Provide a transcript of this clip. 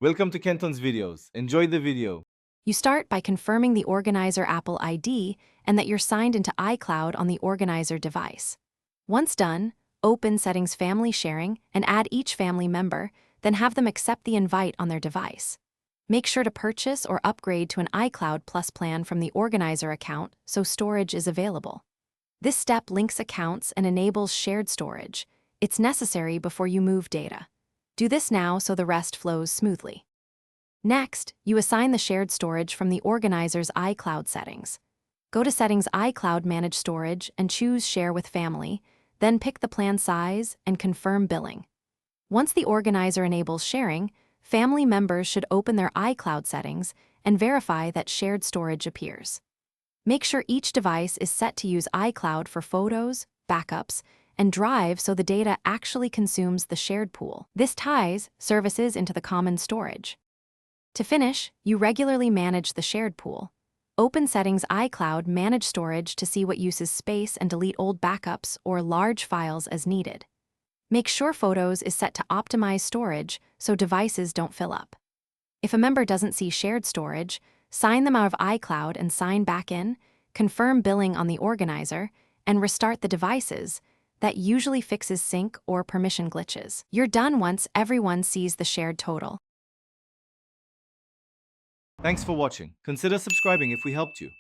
Welcome to Kenton's videos. Enjoy the video. You start by confirming the organizer Apple ID and that you're signed into iCloud on the organizer device. Once done, open Settings Family Sharing and add each family member, then have them accept the invite on their device. Make sure to purchase or upgrade to an iCloud Plus plan from the organizer account so storage is available. This step links accounts and enables shared storage. It's necessary before you move data. Do this now so the rest flows smoothly. Next, you assign the shared storage from the organizer's iCloud settings. Go to Settings iCloud Manage Storage and choose Share with Family, then pick the plan size and confirm billing. Once the organizer enables sharing, family members should open their iCloud settings and verify that shared storage appears. Make sure each device is set to use iCloud for photos, backups, and Drive so the data actually consumes the shared pool. This ties services into the common storage. To finish, you regularly manage the shared pool. Open Settings iCloud Manage Storage to see what uses space and delete old backups or large files as needed. Make sure Photos is set to optimize storage so devices don't fill up. If a member doesn't see shared storage, sign them out of iCloud and sign back in, confirm billing on the organizer, and restart the devices. That usually fixes sync or permission glitches. You're done once everyone sees the shared total. Thanks for watching. Consider subscribing if we helped you.